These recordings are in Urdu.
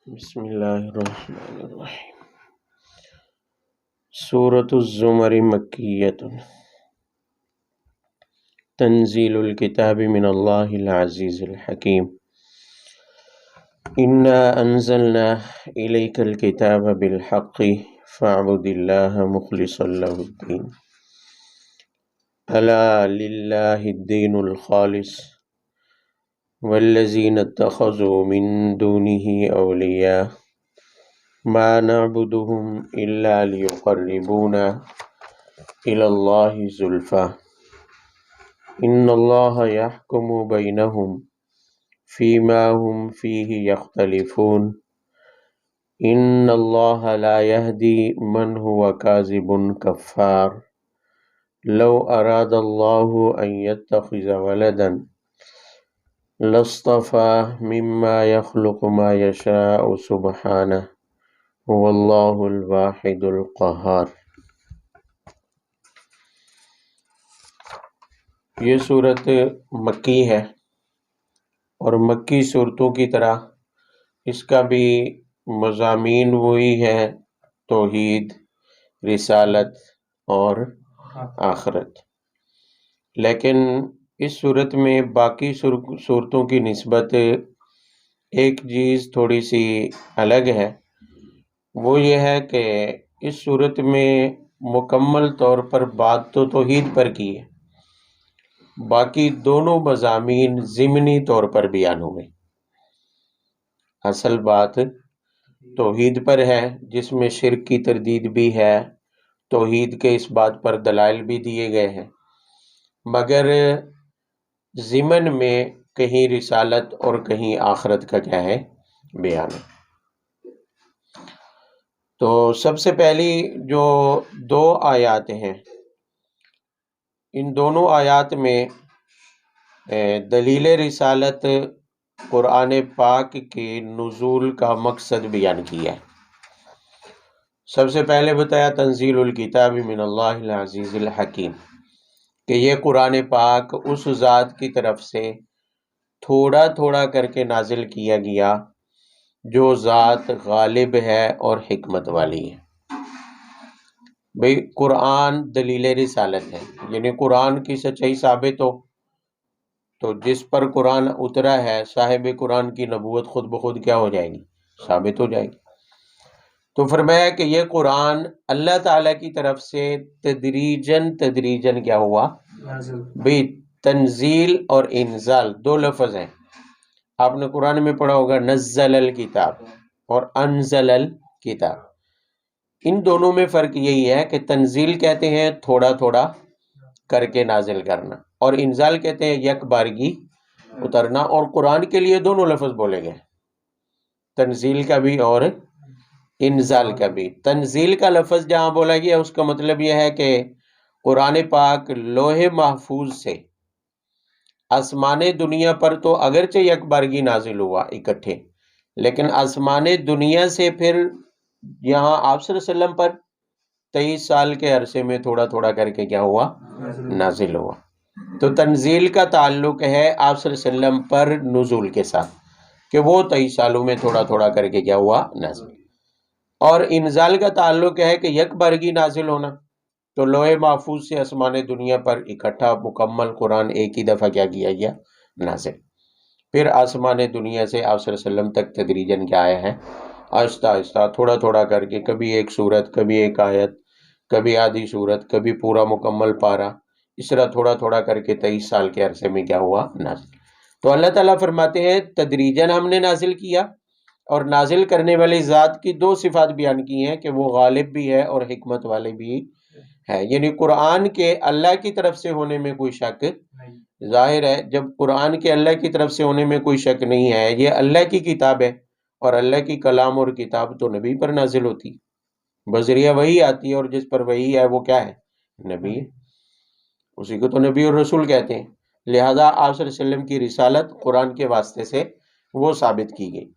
بسم اللہ الرحمن الرحیم۔ سورۃ الزمر مکیۃ تنزیل الکتاب من اللہ العزیز الحکیم۔ انا انزلنا الیک الکتاب بالحق فاعبد اللہ مخلصا لہ الدین الا للہ الدین الخالص والذین اتخذوا من دونه اولیاء ما نعبدهم الا لیقربونا الی اللہ زلفی ان اللہ یحکم بینہم فیما هم فیہ یختلفون ان اللہ لا یہدی من هو کاذب کفار لو اراد اللہ ان یتخذ ولدا لاصطفى مما يخلق ما يشاء سبحانه هو اللہ الواحد القہار۔ یہ صورت مکی ہے اور مکی صورتوں کی طرح اس کا بھی مضامین وہی ہے، توحید، رسالت اور آخرت، لیکن اس صورت میں باقی صورتوں کی نسبت ایک چیز تھوڑی سی الگ ہے، وہ یہ ہے کہ اس صورت میں مکمل طور پر بات تو توحید پر کی ہے، باقی دونوں مضامین ضمنی طور پر بیان ہوئے۔ اصل بات توحید پر ہے جس میں شرک کی تردید بھی ہے، توحید کے اس بات پر دلائل بھی دیے گئے ہیں، مگر ضمن میں کہیں رسالت اور کہیں آخرت کا کیا ہے بیان ہے۔ تو سب سے پہلی جو دو آیات ہیں، ان دونوں آیات میں دلیل رسالت قرآن پاک کے نزول کا مقصد بیان کیا ہے۔ سب سے پہلے بتایا تنزیل الکتاب من اللہ العزیز الحکیم، کہ یہ قرآن پاک اس ذات کی طرف سے تھوڑا تھوڑا کر کے نازل کیا گیا جو ذات غالب ہے اور حکمت والی ہے۔ بھئی قرآن دلیل رسالت ہے، یعنی قرآن کی سچائی ثابت ہو تو جس پر قرآن اترا ہے صاحب قرآن کی نبوت خود بخود کیا ہو جائے گی، ثابت ہو جائے گی۔ تو فرمایا کہ یہ قرآن اللہ تعالیٰ کی طرف سے تدریجاً کیا ہوا بھی، تنزیل اور انزال دو لفظ ہیں۔ آپ نے قرآن میں پڑھا ہوگا نزل الکتاب اور انزل الکتاب، ان دونوں میں فرق یہی ہے کہ تنزیل کہتے ہیں تھوڑا تھوڑا کر کے نازل کرنا، اور انزال کہتے ہیں یک بارگی اترنا، اور قرآن کے لیے دونوں لفظ بولے گئے، تنزیل کا بھی اور انزال کا بھی۔ تنزیل کا لفظ جہاں بولا گیا اس کا مطلب یہ ہے کہ قرآن پاک لوح محفوظ سے آسمان دنیا پر تو اگرچہ یک بارگی نازل ہوا اکٹھے، لیکن آسمان دنیا سے پھر یہاں آپ صلی اللہ علیہ وسلم پر 23 سال کے عرصے میں تھوڑا تھوڑا کر کے کیا ہوا نازل ہوا۔ تو تنزیل کا تعلق ہے آپ صلی اللہ علیہ وسلم پر نزول کے ساتھ، کہ وہ 23 سالوں میں تھوڑا تھوڑا کر کے کیا ہوا نازل، اور انزال کا تعلق ہے کہ یک بارگی نازل ہونا، تو لوح محفوظ سے آسمان دنیا پر اکٹھا مکمل قرآن ایک ہی دفعہ کیا گیا نازل، پھر آسمان دنیا سے آپ صلی اللہ علیہ وسلم تک تدریجاً کیا آیا ہے، آہستہ آہستہ تھوڑا تھوڑا کر کے، کبھی ایک سورت، کبھی ایک آیت، کبھی آدھی سورت، کبھی پورا مکمل پارہ، اس طرح تھوڑا تھوڑا کر کے 23 سال کے عرصے میں کیا ہوا نازل۔ تو اللہ تعالیٰ فرماتے ہیں تدریجاً ہم نے نازل کیا، اور نازل کرنے والی ذات کی دو صفات بیان کی ہیں کہ وہ غالب بھی ہے اور حکمت والے بھی ہے، یعنی قرآن کے اللہ کی طرف سے ہونے میں کوئی شک ظاہر ہے۔ جب قرآن کے اللہ کی طرف سے ہونے میں کوئی شک نہیں ہے، یہ اللہ کی کتاب ہے، اور اللہ کی کلام اور کتاب تو نبی پر نازل ہوتی، بذریعہ وحی آتی ہے، اور جس پر وحی ہے وہ کیا ہے، نبی ہے، اسی کو تو نبی اور رسول کہتے ہیں۔ لہذا آپ صلی اللہ علیہ وسلم کی رسالت قرآن کے واسطے سے وہ ثابت کی گئی۔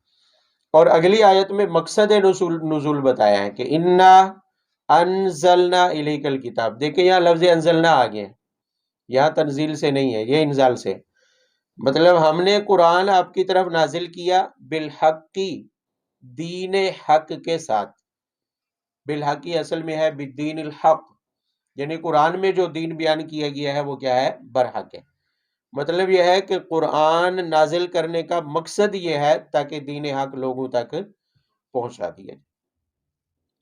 اور اگلی آیت میں مقصد نزول بتایا ہے کہ انا انزلنا الیک الکتاب، دیکھیں یہاں لفظ انزلنا آ گیا ہے، یہاں تنزیل سے نہیں ہے، یہ انزال سے، مطلب ہم نے قرآن آپ کی طرف نازل کیا بالحق کی، دین حق کے ساتھ. بالحقی اصل میں ہے بالدین الحق، یعنی قرآن میں جو دین بیان کیا گیا ہے وہ کیا ہے؟ برحق ہے. مطلب یہ ہے کہ قرآن نازل کرنے کا مقصد یہ ہے تاکہ دین حق لوگوں تک پہنچا دیا جائے.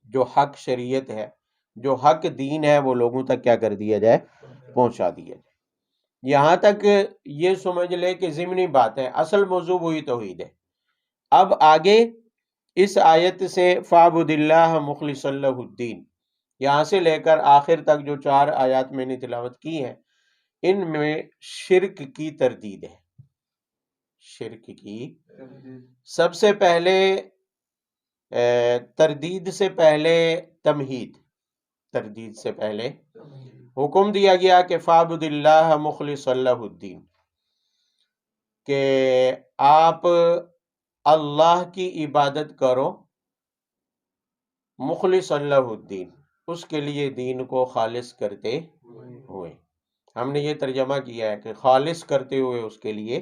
جو حق شریعت ہے، جو حق دین ہے، وہ لوگوں تک کیا کر دیا جائے؟ پہنچا دیا جائے. یہاں تک یہ سمجھ لے کہ ضمنی بات ہے، اصل موضوع وہی توحید ہے. اب آگے اس آیت سے فَاعْبُدِ اللَّهَ مُخْلِصًا لَهُ الدِّينَ، یہاں سے لے کر آخر تک جو 4 آیات میں نے تلاوت کی ہیں، ان میں شرک کی تردید ہے. شرک کی سب سے پہلے تردید سے پہلے تمہید، تردید سے پہلے حکم دیا گیا کہ فَاعْبُدِ اللَّهَ مُخْلِصًا لَهُ الدِّينَ، کہ آپ اللہ کی عبادت کرو مخلص اللہ الدین، اس کے لیے دین کو خالص کرتے ہوئے. ہم نے یہ ترجمہ کیا ہے کہ خالص کرتے ہوئے اس کے لیے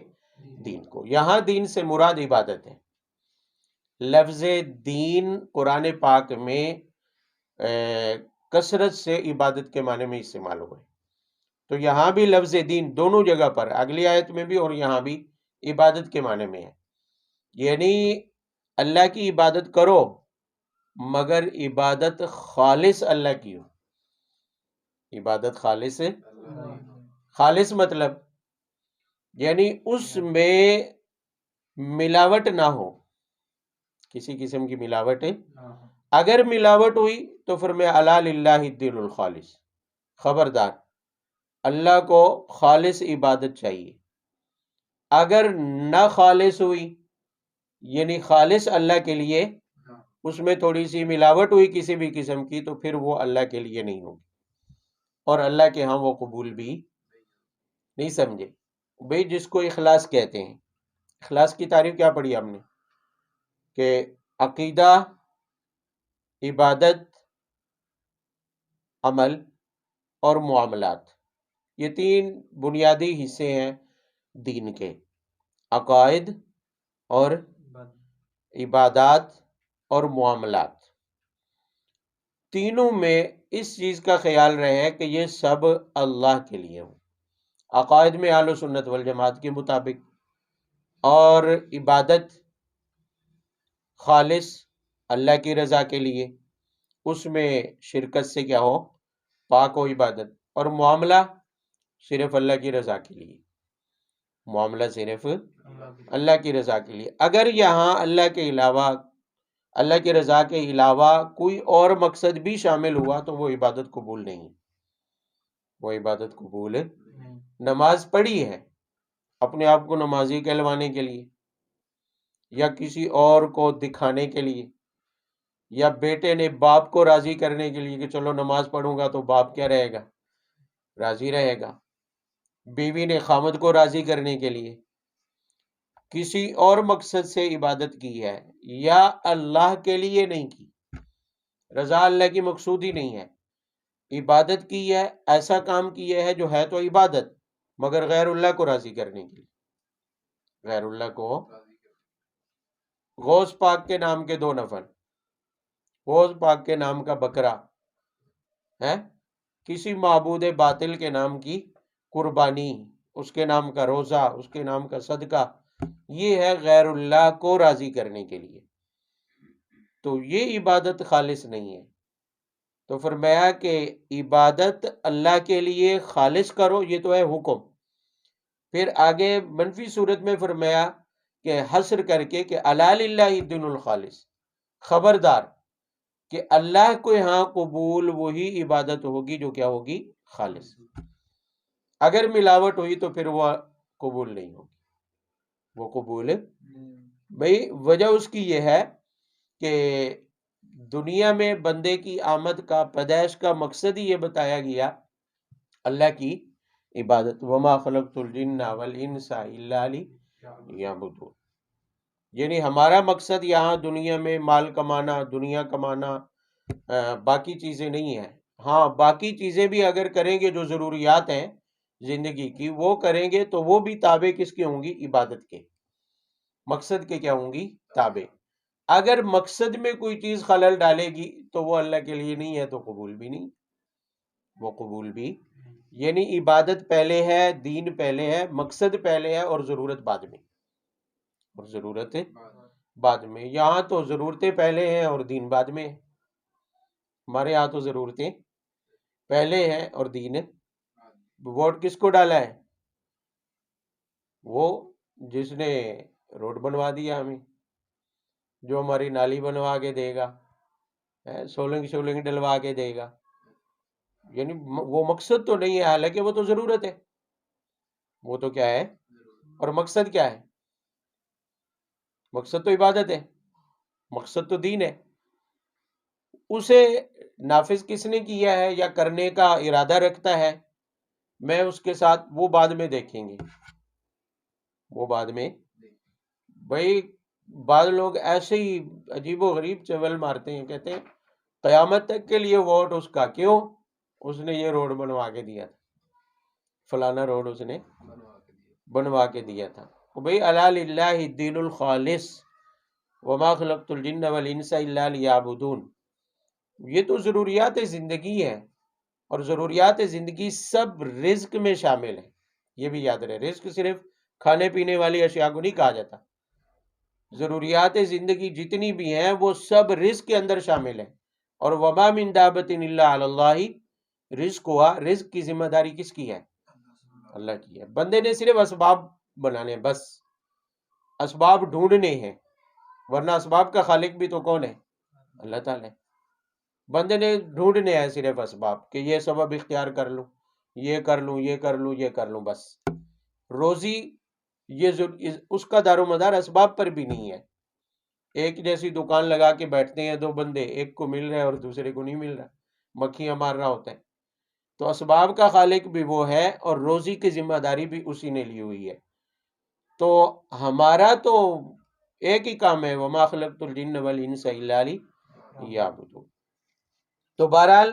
دین کو. یہاں دین سے مراد عبادت ہے. لفظ دین قرآن پاک میں کثرت سے عبادت کے معنی میں استعمال ہوئے. تو یہاں بھی لفظ دین دونوں جگہ پر، اگلی آیت میں بھی اور یہاں بھی، عبادت کے معنی میں ہے. یعنی اللہ کی عبادت کرو مگر عبادت خالص اللہ کی ہو. عبادت خالص ہے. خالص مطلب یعنی اس میں ملاوٹ نہ ہو، کسی قسم کی ملاوٹ ہے. اگر ملاوٹ ہوئی تو پھر میں الا للہ الدین الخالص، خبردار اللہ کو خالص عبادت چاہیے. اگر نہ خالص ہوئی یعنی خالص اللہ کے لیے، اس میں تھوڑی سی ملاوٹ ہوئی کسی بھی قسم کی، تو پھر وہ اللہ کے لیے نہیں ہوگی اور اللہ کے ہاں وہ قبول بھی نہیں. سمجھے بھئی؟ جس کو اخلاص کہتے ہیں. اخلاص کی تعریف کیا پڑھی ہم نے؟ کہ عقیدہ، عبادت، عمل اور معاملات، یہ 3 بنیادی حصے ہیں دین کے. عقائد اور عبادات اور معاملات، تینوں میں اس چیز کا خیال رہے کہ یہ سب اللہ کے لیے ہوں. عقائد میں اہل سنت والجماعت کے مطابق، اور عبادت خالص اللہ کی رضا کے لیے، اس میں شرکت سے کیا ہو؟ پاک ہو عبادت. اور معاملہ صرف اللہ کی رضا کے لیے، معاملہ صرف اللہ کی رضا کے لیے. اگر یہاں اللہ کے علاوہ، اللہ کی رضا کے علاوہ کوئی اور مقصد بھی شامل ہوا تو وہ عبادت قبول نہیں. وہ عبادت قبول ہے. نماز پڑھی ہے اپنے آپ کو نمازی کہلوانے کے لیے، یا کسی اور کو دکھانے کے لیے، یا بیٹے نے باپ کو راضی کرنے کے لیے کہ چلو نماز پڑھوں گا تو باپ کیا رہے گا؟ راضی رہے گا. بیوی نے خامد کو راضی کرنے کے لیے کسی اور مقصد سے عبادت کی ہے، یا اللہ کے لیے نہیں کی، رضا اللہ کی مقصود ہی نہیں ہے، عبادت کی ہے، ایسا کام کیا ہے جو ہے تو عبادت مگر غیر اللہ کو راضی کرنے کے لیے. غیر اللہ کو، غوث پاک کے نام کے 2 نفل، غوث پاک کے نام کا بکرا ہے، کسی معبود باطل کے نام کی قربانی، اس کے نام کا روزہ، اس کے نام کا صدقہ، یہ ہے غیر اللہ کو راضی کرنے کے لیے. تو یہ عبادت خالص نہیں ہے. تو فرمایا کہ عبادت اللہ کے لیے خالص کرو، یہ تو ہے حکم. پھر آگے منفی صورت میں فرمایا کہ حصر کر کے کہ الا للہ الدین الخالص، خبردار کہ اللہ کو یہاں قبول وہی عبادت ہوگی جو کیا ہوگی؟ خالص. اگر ملاوٹ ہوئی تو پھر وہ قبول نہیں ہوگی، وہ قبول. بھئی وجہ اس کی یہ ہے کہ دنیا میں بندے کی آمد کا، پیدائش کا مقصد ہی یہ بتایا گیا اللہ کی عبادت. وما خلقت الجن والانس الا لیعبدون، یعنی ہمارا مقصد یہاں دنیا میں مال کمانا، دنیا کمانا، باقی چیزیں نہیں ہیں. ہاں باقی چیزیں بھی اگر کریں گے جو ضروریات ہیں زندگی کی، وہ کریں گے تو وہ بھی تابع کس کے ہوں گی؟ عبادت کے. مقصد کے کیا ہوں گی؟ تابع. اگر مقصد میں کوئی چیز خلل ڈالے گی تو وہ اللہ کے لیے نہیں ہے، تو قبول بھی نہیں، وہ قبول بھی، یعنی عبادت پہلے ہے، دین پہلے ہے، مقصد پہلے ہے، اور ضرورت بعد میں، اور ضرورت بعد میں۔ یہاں تو ضرورتیں پہلے ہیں اور دین بعد میں ہے، ہمارے یہاں تو ضرورتیں پہلے ہیں اور دین۔ ووٹ کس کو ڈالا ہے؟ وہ جس نے روڈ بنوا دیا ہمیں، جو ہماری نالی بنوا کے دے گا، سولنگ ڈلوا کے دے گا، یعنی وہ مقصد تو نہیں ہے، حالانکہ وہ تو ضرورت ہے، وہ تو کیا ہے، اور مقصد کیا ہے؟ مقصد تو عبادت ہے، مقصد تو دین ہے۔ اسے نافذ کس نے کیا ہے یا کرنے کا ارادہ رکھتا ہے، میں اس کے ساتھ، وہ بعد میں دیکھیں گے، وہ بعد میں۔ بھائی بعض لوگ ایسے ہی عجیب و غریب چول مارتے ہیں، کہتے ہیں قیامت تک کے لیے ووٹ اس کا، کیوں؟ اس نے یہ روڈ بنوا کے دیا تھا، فلانا روڈ اس نے بنوا کے دیا تھا۔ بھائی الا للہ الدین الخالص وما خلقت الجن والانس الا لیعبدون، یہ تو ضروریات زندگی ہے، اور ضروریات زندگی سب رزق میں شامل ہے، یہ بھی یاد رہے، رزق صرف کھانے پینے والی اشیاء کو نہیں کہا جاتا، ضروریات زندگی جتنی بھی ہیں وہ سب رزق کے اندر شامل ہیں۔ اور وما من دابۃ الا علی اللہ رزق ہوا، رزق کی ذمہ داری کس کی ہے؟ اللہ کی ہے۔ بندے نے صرف اسباب بنانے، بس اسباب ڈھونڈنے ہیں، ورنہ اسباب کا خالق بھی تو کون ہے؟ اللہ تعالیٰ۔ بندے نے ڈھونڈنے ہیں صرف اسباب، کہ یہ سبب اختیار کر لوں، یہ کر لوں، یہ کر لوں، یہ کر لوں، بس۔ روزی اس کا دار و مدار اسباب پر بھی نہیں ہے۔ ایک جیسی دکان لگا کے بیٹھتے ہیں دو بندے، ایک کو مل رہا ہے اور دوسرے کو نہیں مل رہا، مکھیاں مار رہا ہوتا ہے۔ تو اسباب کا خالق بھی وہ ہے، اور روزی کی ذمہ داری بھی اسی نے لی ہوئی ہے۔ تو ہمارا تو ایک ہی کام ہے، وما خلقت الجن والانس الا لیعبدون۔ تو بہرحال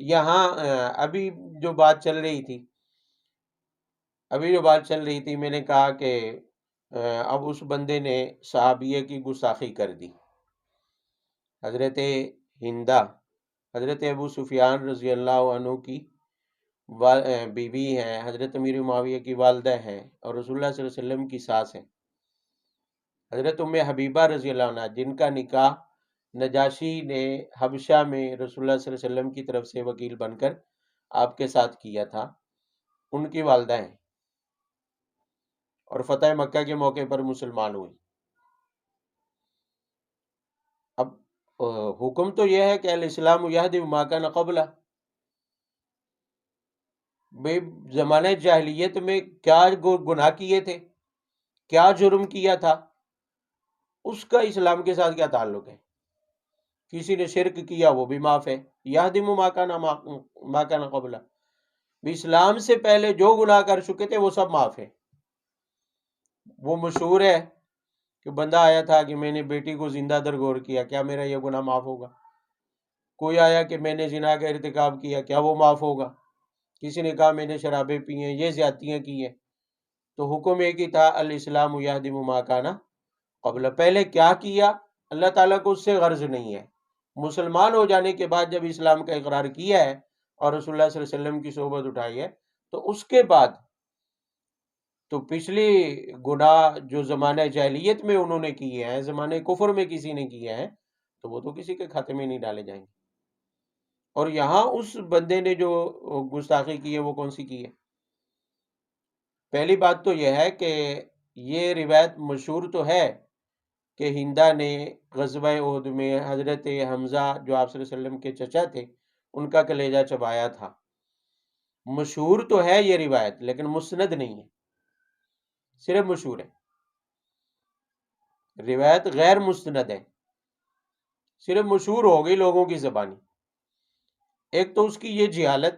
یہاں ابھی جو بات چل رہی تھی میں نے کہا کہ اب اس بندے نے صحابیہ کی گستاخی کر دی، حضرت ہندہ، حضرت ابو سفیان رضی اللہ عنہ کی بیوی ہیں، حضرت امیر معاویہ کی والدہ ہیں، اور رسول اللہ صلی اللہ علیہ وسلم کی ساس ہیں، حضرت ام حبیبہ رضی اللہ عنہ، جن کا نکاح نجاشی نے حبشہ میں رسول اللہ صلی اللہ علیہ وسلم کی طرف سے وکیل بن کر آپ کے ساتھ کیا تھا، ان کی والدہ ہیں، اور فتح مکہ کے موقع پر مسلمان ہوئی۔ اب حکم تو یہ ہے کہ الاسلام یہدم ما کان قبلہ، بے زمانہ جاہلیت میں کیا گناہ کیے تھے، کیا جرم کیا تھا، اس کا اسلام کے ساتھ کیا تعلق ہے؟ کسی نے شرک کیا وہ بھی معاف ہے، یہدم ما کان قبلہ، اسلام سے پہلے جو گناہ کر چکے تھے وہ سب معاف ہے۔ وہ مشہور ہے کہ بندہ آیا تھا کہ میں نے بیٹی کو زندہ درگور کیا، کیا میرا یہ گناہ معاف ہوگا؟ کوئی آیا کہ میں نے زنا کا ارتکاب کیا، کیا وہ معاف ہوگا؟ کسی نے کہا میں نے شرابیں پی ہیں، یہ زیادتیاں کی ہیں، تو حکم ایک ہی تھا، الاسلام یہدم ما کان قبل، پہلے کیا کیا اللہ تعالیٰ کو اس سے غرض نہیں ہے، مسلمان ہو جانے کے بعد جب اسلام کا اقرار کیا ہے اور رسول اللہ صلی اللہ علیہ وسلم کی صحبت اٹھائی ہے، تو اس کے بعد تو پچھلی گناہ جو زمانہ جاہلیت میں انہوں نے کیے ہیں، زمانہ کفر میں کسی نے کیے ہیں، تو وہ تو کسی کے کھاتے میں نہیں ڈالے جائیں گے۔ اور یہاں اس بندے نے جو گستاخی کی ہے وہ کون سی کی ہے؟ پہلی بات تو یہ ہے کہ یہ روایت مشہور تو ہے کہ ہندہ نے غزوہ احد میں حضرت حمزہ جو آپ صلی اللہ علیہ وسلم کے چچا تھے ان کا کلیجہ چبایا تھا، مشہور تو ہے یہ روایت، لیکن مسند نہیں ہے، صرف مشہور ہے، روایت غیر مستند ہے، صرف مشہور ہو گئی لوگوں کی زبانی۔ ایک تو اس کی یہ جہالت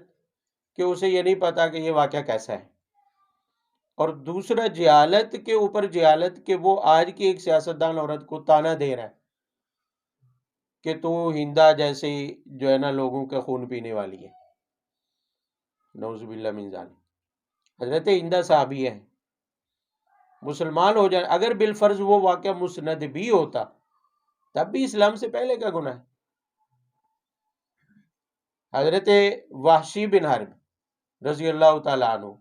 کہ اسے یہ نہیں پتا کہ یہ واقعہ کیسا ہے، اور دوسرا جہالت کے اوپر جہالت کہ وہ آج کی ایک سیاستدان عورت کو تانا دے رہا ہے کہ تو ہندہ جیسے جو ہے نا لوگوں کا خون پینے والی ہے، نعوذ باللہ من ذالک۔ حضرت ہندہ صحابی ہے، مسلمان ہو جائے، اگر بالفرض وہ واقعہ مسند بھی ہوتا تب بھی اسلام سے پہلے کا گناہ ہے۔ حضرت وحشی بن حرب رضی اللہ تعالیٰ عنہ،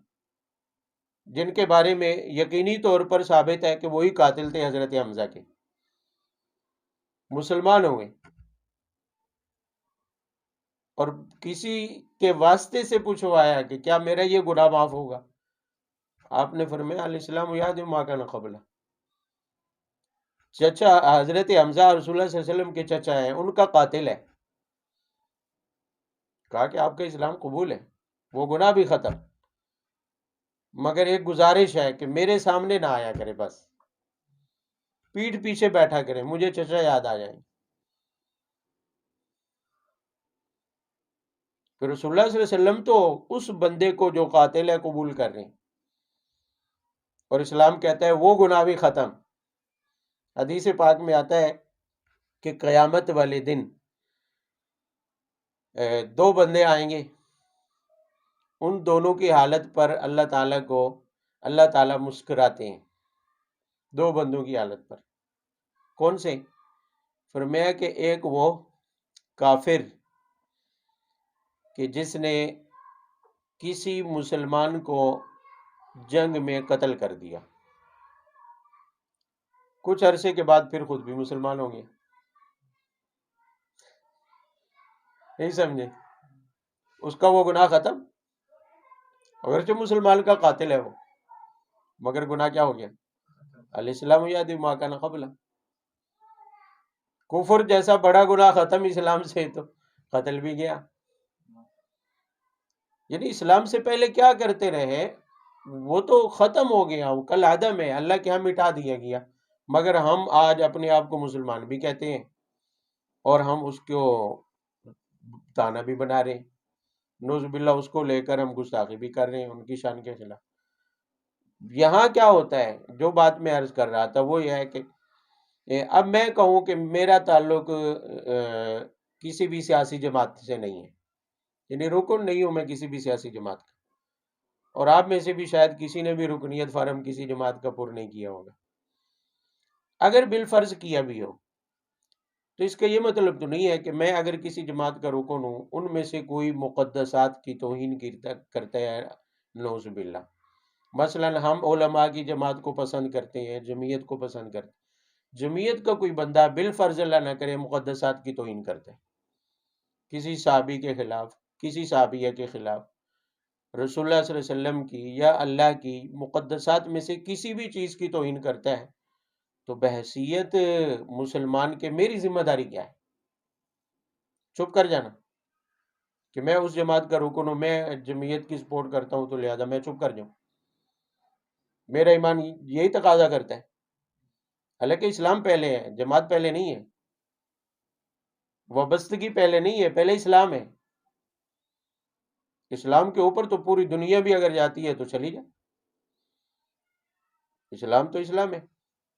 جن کے بارے میں یقینی طور پر ثابت ہے کہ وہی قاتل تھے حضرت حمزہ کے، مسلمان ہوئے اور کسی کے واسطے سے پوچھوایا کہ کیا میرا یہ گناہ معاف ہوگا؟ آپ نے فرمایا الاسلام یہدم ما کان قبلہ۔ چچا حضرت حمزہ رسول اللہ صلی اللہ علیہ وسلم کے چچا ہیں، ان کا قاتل ہے، کہا کہ آپ کا اسلام قبول ہے، وہ گناہ بھی ختم، مگر ایک گزارش ہے کہ میرے سامنے نہ آیا کرے، بس پیٹھ پیچھے بیٹھا کرے، مجھے چچا یاد آ جائیں۔ پھر رسول اللہ صلی اللہ علیہ وسلم تو اس بندے کو جو قاتل ہے قبول کر رہے ہیں، اور اسلام کہتا ہے وہ گناہ بھی ختم۔ حدیث پاک میں آتا ہے کہ قیامت والے دن دو بندے آئیں گے، ان دونوں کی حالت پر اللہ تعالیٰ مسکراتے ہیں، دو بندوں کی حالت پر۔ کون سے؟ فرمایا کہ ایک وہ کافر کہ جس نے کسی مسلمان کو جنگ میں قتل کر دیا، کچھ عرصے کے بعد پھر خود بھی مسلمان ہوں گے، نہیں سمجھے؟ اس کا وہ گناہ ختم، اگرچہ مسلمان کا قاتل ہے وہ، مگر گناہ کیا ہو گیا؟ الاسلام یہدم ما کان قبلہ۔ کفر جیسا بڑا گناہ ختم اسلام سے، تو قتل بھی گیا۔ یعنی اسلام سے پہلے کیا کرتے رہے وہ تو ختم ہو گیا، وہ کل عدم ہے، اللہ کے ہاں مٹا دیا گیا، مگر ہم آج اپنے آپ کو مسلمان بھی کہتے ہیں اور ہم اس کو تانا بھی بنا رہے ہیں، نعوذ باللہ اس کو لے کر ہم گستاخی بھی کر رہے ہیں ان کی شان کے خلاف۔ یہاں کیا ہوتا ہے، جو بات میں عرض کر رہا تھا وہ یہ ہے کہ اب میں کہوں کہ میرا تعلق کسی بھی سیاسی جماعت سے نہیں ہے، یعنی رکن نہیں ہوں میں کسی بھی سیاسی جماعت کا، اور آپ میں سے بھی شاید کسی نے بھی رکنیت فارم کسی جماعت کا پر نہیں کیا ہوگا۔ اگر بالفرض کیا بھی ہو تو اس کا یہ مطلب تو نہیں ہے کہ میں اگر کسی جماعت کا رکن ہوں، ان میں سے کوئی مقدسات کی توہین کرتا ہے، نعوذ باللہ۔ مثلا ہم علماء کی جماعت کو پسند کرتے ہیں، جمعیت کو پسند کرتے ہیں، جمعیت کا کوئی بندہ بالفرض اللہ نہ کرے مقدسات کی توہین کرتا ہے، کسی صحابی کے خلاف، کسی صحابیہ کے خلاف، رسول اللہ صلی اللہ علیہ وسلم کی یا اللہ کی مقدسات میں سے کسی بھی چیز کی توہین کرتا ہے، تو بحیثیت مسلمان کے میری ذمہ داری کیا ہے؟ چپ کر جانا کہ میں اس جماعت کا رکن ہوں، میں جمعیت کی سپورٹ کرتا ہوں تو لہذا میں چپ کر جاؤں؟ میرا ایمان یہی تقاضا کرتا ہے، حالانکہ اسلام پہلے ہے، جماعت پہلے نہیں ہے، وابستگی پہلے نہیں ہے، پہلے اسلام ہے۔ اسلام کے اوپر تو پوری دنیا بھی اگر جاتی ہے تو چلی جائے، اسلام تو اسلام ہے،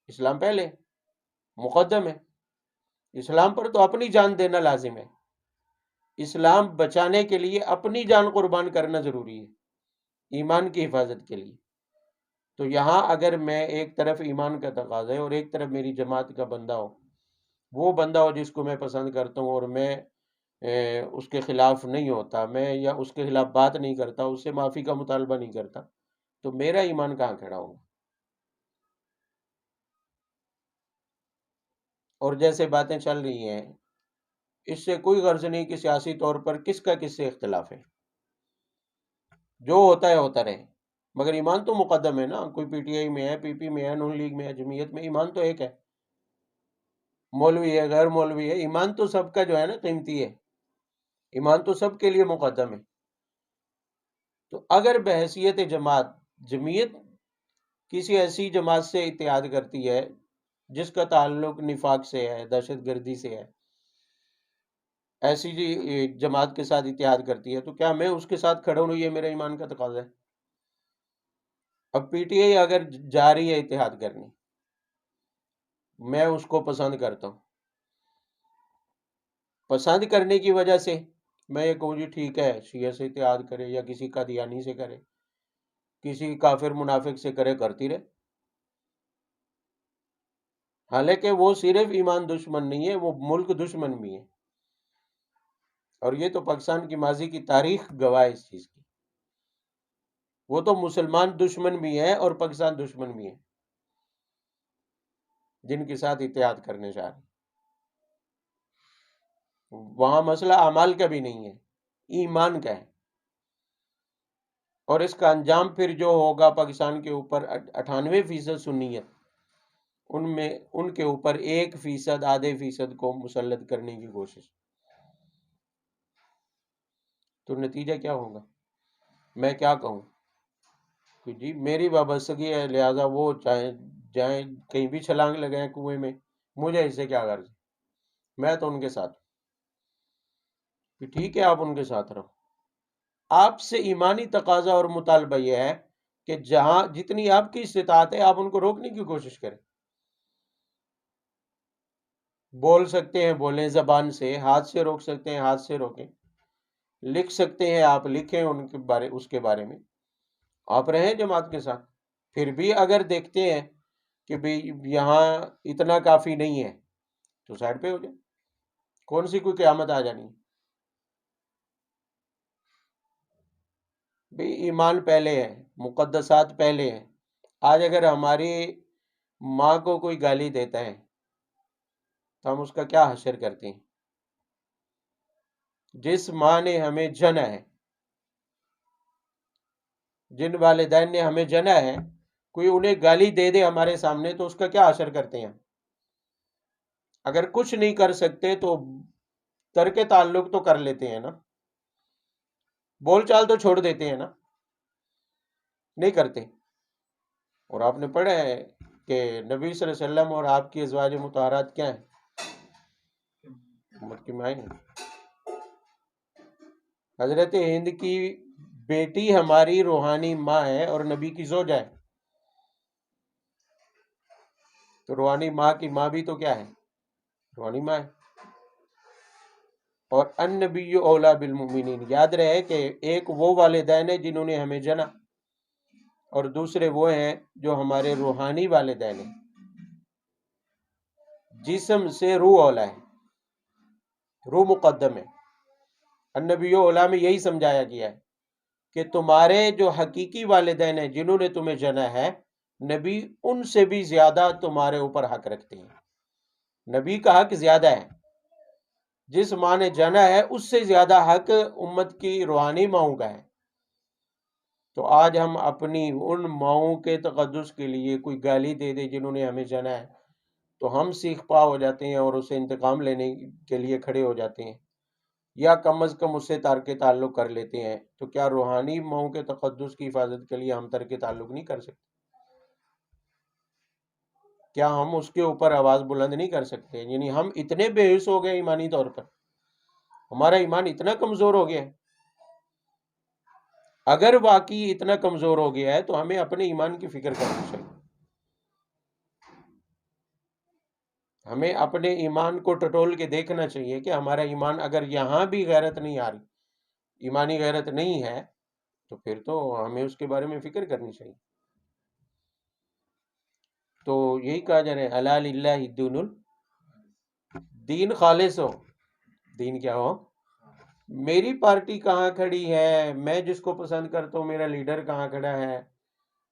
اسلام پہلے مقدم ہے، اسلام پر تو اپنی جان دینا لازم ہے، اسلام بچانے کے لیے اپنی جان قربان کرنا ضروری ہے ایمان کی حفاظت کے لیے۔ تو یہاں اگر میں ایک طرف ایمان کا تقاضا ہے اور ایک طرف میری جماعت کا بندہ ہو، وہ بندہ ہو جس کو میں پسند کرتا ہوں اور میں اس کے خلاف نہیں ہوتا، میں یا اس کے خلاف بات نہیں کرتا، اس سے معافی کا مطالبہ نہیں کرتا، تو میرا ایمان کہاں کھڑا ہوگا؟ اور جیسے باتیں چل رہی ہیں اس سے کوئی غرض نہیں کہ سیاسی طور پر کس کا کس سے اختلاف ہے، جو ہوتا ہے ہوتا رہے، مگر ایمان تو مقدم ہے نا۔ کوئی پی ٹی آئی میں ہے، پی پی میں ہے، نون لیگ میں ہے، جمعیت میں، ایمان تو ایک ہے، مولوی ہے، غیر مولوی ہے، ایمان تو سب کا جو ہے نا قیمتی ہے، ایمان تو سب کے لیے مقدم ہے۔ تو اگر بحیثیت جمعیت کسی ایسی جماعت سے اتحاد کرتی ہے جس کا تعلق نفاق سے ہے، دہشت گردی سے ہے، ایسی جماعت کے ساتھ اتحاد کرتی ہے، تو کیا میں اس کے ساتھ کھڑا ہوں؟ یہ میرا ایمان کا تقاضا ہے۔ اب پی ٹی آئی اگر جا رہی ہے اتحاد کرنے، میں اس کو پسند کرتا ہوں، پسند کرنے کی وجہ سے میں یہ کہوں جی ٹھیک ہے شیعہ سے اتحاد کرے یا کسی قادیانی سے کرے، کسی کافر منافق سے کرے، کرتی رہے، حالانکہ وہ صرف ایمان دشمن نہیں ہے، وہ ملک دشمن بھی ہے، اور یہ تو پاکستان کی ماضی کی تاریخ گواہ ہے اس چیز کی۔ وہ تو مسلمان دشمن بھی ہے اور پاکستان دشمن بھی ہے جن کے ساتھ اتحاد کرنے چاہ رہے ہیں۔ وہاں مسئلہ اعمال کا بھی نہیں ہے، ایمان کا ہے، اور اس کا انجام پھر جو ہوگا پاکستان کے اوپر 98% سنیت، ان کے اوپر 1%، آدھے فیصد کو مسلط کرنے کی کوشش، تو نتیجہ کیا ہوگا؟ میں کیا کہوں کہ جی میری وابستگی ہے، لہٰذا وہ چاہے جائیں کہیں بھی چھلانگ لگائیں کنویں میں، مجھے اس سے کیا غرض، میں تو ان کے ساتھ ہوں۔ کہ ٹھیک ہے آپ ان کے ساتھ رہو، آپ سے ایمانی تقاضا اور مطالبہ یہ ہے کہ جہاں جتنی آپ کی استطاعت ہے آپ ان کو روکنے کی کوشش کریں۔ بول سکتے ہیں بولیں، زبان سے، ہاتھ سے روک سکتے ہیں ہاتھ سے روکیں، لکھ سکتے ہیں آپ لکھیں اس کے بارے میں، آپ رہیں جماعت کے ساتھ۔ پھر بھی اگر دیکھتے ہیں کہ بھئی یہاں اتنا کافی نہیں ہے تو سائڈ پہ ہو جائیں، کون سی کوئی قیامت آ جانی ہے؟ بھئی ایمان پہلے ہے، مقدسات پہلے ہیں۔ آج اگر ہماری ماں کو کوئی گالی دیتا ہے تو ہم اس کا کیا حشر کرتے ہیں؟ جس ماں نے ہمیں جنا ہے، جن والدین نے ہمیں جنا ہے، کوئی انہیں گالی دے دے ہمارے سامنے تو اس کا کیا حشر کرتے ہیں؟ اگر کچھ نہیں کر سکتے تو ترک تعلق تو کر لیتے ہیں نا، بول چال تو چھوڑ دیتے ہیں نا، نہیں کرتے۔ اور آپ نے پڑھا ہے کہ نبی صلی اللہ علیہ وسلم اور آپ کی ازواج مطہرات کیا ہیں؟ امت کی مائیں ہیں۔ حضرت ہند کی بیٹی ہماری روحانی ماں ہے اور نبی کی زوجہ ہے، تو روحانی ماں کی ماں بھی تو کیا ہے؟ روحانی ماں ہے۔ اور النبی اولا بالمؤمنین، یاد رہے کہ ایک وہ والدین ہیں جنہوں نے ہمیں جنا، اور دوسرے وہ ہیں جو ہمارے روحانی والدین ہیں، جسم سے روح اولا ہے، روح مقدم ہے۔ النبی اولا میں یہی سمجھایا گیا ہے کہ تمہارے جو حقیقی والدین ہیں جنہوں نے تمہیں جنا ہے، نبی ان سے بھی زیادہ تمہارے اوپر حق رکھتے ہیں، نبی کا حق زیادہ ہے۔ جس ماں نے جنا ہے اس سے زیادہ حق امت کی روحانی ماؤں کا ہے۔ تو آج ہم اپنی ان ماؤں کے تقدس کے لیے کوئی گالی دے دے جنہوں نے ہمیں جنا ہے تو ہم سیخ پا ہو جاتے ہیں اور اسے انتقام لینے کے لیے کھڑے ہو جاتے ہیں، یا کم از کم اس سے ترک تعلق کر لیتے ہیں۔ تو کیا روحانی ماؤں کے تقدس کی حفاظت کے لیے ہم ترک تعلق نہیں کر سکتے؟ کیا ہم اس کے اوپر آواز بلند نہیں کر سکتے؟ یعنی ہم اتنے بے حس ہو گئے ایمانی طور پر، ہمارا ایمان اتنا کمزور ہو گیا ہے۔ اگر واقعی اتنا کمزور ہو گیا ہے تو ہمیں اپنے ایمان کی فکر کرنی چاہیے، ہمیں اپنے ایمان کو ٹٹول کے دیکھنا چاہیے کہ ہمارا ایمان اگر یہاں بھی غیرت نہیں آ رہی، ایمانی غیرت نہیں ہے، تو پھر تو ہمیں اس کے بارے میں فکر کرنی چاہیے۔ تو یہی کہا جا رہا ہے الا للہ الدین دین خالص ہو، دین کیا ہو؟ میری پارٹی کہاں کھڑی ہے، میں جس کو پسند کرتا ہوں، میرا لیڈر کہاں کھڑا ہے،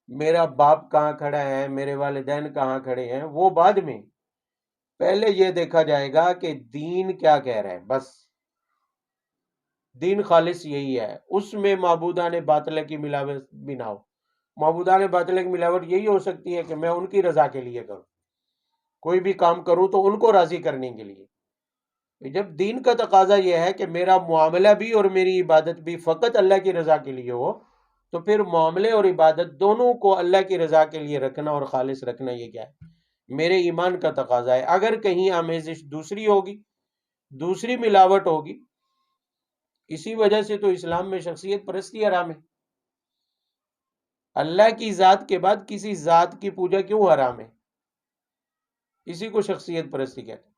میرا باپ کہاں کھڑا ہے، میرے والدین کہاں کھڑے ہیں، وہ بعد میں، پہلے یہ دیکھا جائے گا کہ دین کیا کہہ رہا ہے۔ بس دین خالص یہی ہے، اس میں معبودان باطلہ کی ملاوٹ بھی نہ ہو۔ معبودان باطلہ کی ملاوٹ یہی ہو سکتی ہے کہ میں ان کی رضا کے لیے کروں، کوئی بھی کام کروں تو ان کو راضی کرنے کے لیے۔ جب دین کا تقاضا یہ ہے کہ میرا معاملہ بھی اور میری عبادت بھی فقط اللہ کی رضا کے لیے ہو، تو پھر معاملے اور عبادت دونوں کو اللہ کی رضا کے لیے رکھنا اور خالص رکھنا، یہ کیا ہے؟ میرے ایمان کا تقاضا ہے۔ اگر کہیں آمیزش دوسری ہوگی، دوسری ملاوٹ ہوگی، اسی وجہ سے تو اسلام میں شخصیت پرستی حرام ہے۔ اللہ کی ذات کے بعد کسی ذات کی پوجا کیوں حرام ہے؟ اسی کو شخصیت پرستی کہتے ہیں۔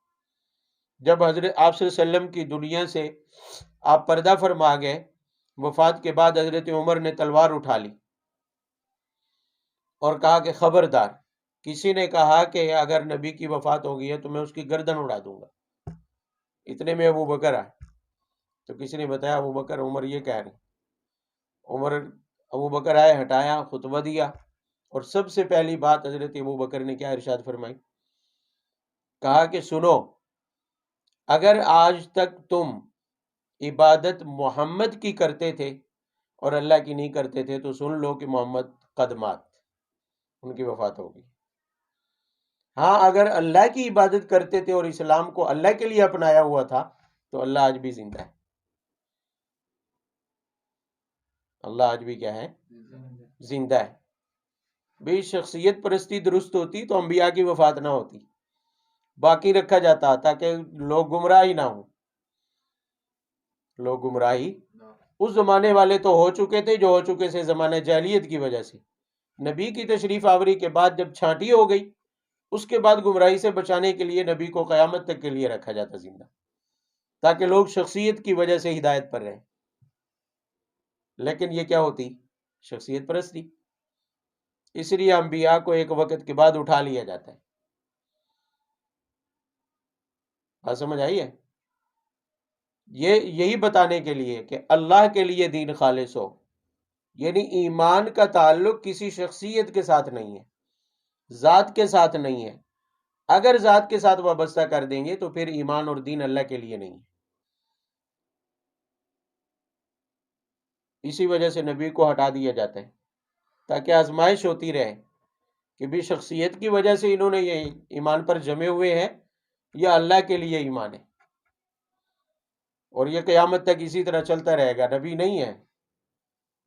جب حضرت آپ صلی اللہ علیہ وسلم کی دنیا سے آپ پردہ فرما گئے، وفات کے بعد حضرت عمر نے تلوار اٹھا لی اور کہا کہ خبردار، کسی نے کہا کہ اگر نبی کی وفات ہو گئی ہے تو میں اس کی گردن اڑا دوں گا، اتنے میں ابو بکر آئے، تو کسی نے بتایا ابو بکر عمر یہ کہہ رہے، عمر ابو بکر آئے، ہٹایا، خطبہ دیا، اور سب سے پہلی بات حضرت ابو بکر نے کیا ارشاد فرمائی؟ کہا کہ سنو، اگر آج تک تم عبادت محمد کی کرتے تھے اور اللہ کی نہیں کرتے تھے تو سن لو کہ محمد قد مات، ان کی وفات ہوگی۔ ہاں اگر اللہ کی عبادت کرتے تھے اور اسلام کو اللہ کے لیے اپنایا ہوا تھا تو اللہ آج بھی زندہ ہے، اللہ آج بھی کیا ہے؟ زندہ ہے۔ بھی شخصیت پرستی درست ہوتی تو انبیاء کی وفات نہ ہوتی، باقی رکھا جاتا تاکہ لوگ گمراہی نہ ہوں، لوگ گمراہی اس زمانے والے تو ہو چکے تھے جو ہو چکے تھے زمانہ جاہلیت کی وجہ سے، نبی کی تشریف آوری کے بعد جب چھانٹی ہو گئی، اس کے بعد گمراہی سے بچانے کے لیے نبی کو قیامت تک کے لیے رکھا جاتا زندہ، تاکہ لوگ شخصیت کی وجہ سے ہدایت پر رہیں۔ لیکن یہ کیا ہوتی؟ شخصیت پرستی، اس لیے انبیاء کو ایک وقت کے بعد اٹھا لیا جاتا ہے۔ بات سمجھ آئی ہے؟ یہی بتانے کے لیے کہ اللہ کے لیے دین خالص ہو، یعنی ایمان کا تعلق کسی شخصیت کے ساتھ نہیں ہے، ذات کے ساتھ نہیں ہے۔ اگر ذات کے ساتھ وابستہ کر دیں گے تو پھر ایمان اور دین اللہ کے لیے نہیں ہے۔ اسی وجہ سے نبی کو ہٹا دیا جاتا ہے تاکہ آزمائش ہوتی رہے کہ بھی شخصیت کی وجہ سے انہوں نے یہ ایمان پر جمے ہوئے ہیں یا اللہ کے لیے ایمان ہے، اور یہ قیامت تک اسی طرح چلتا رہے گا۔ نبی نہیں ہے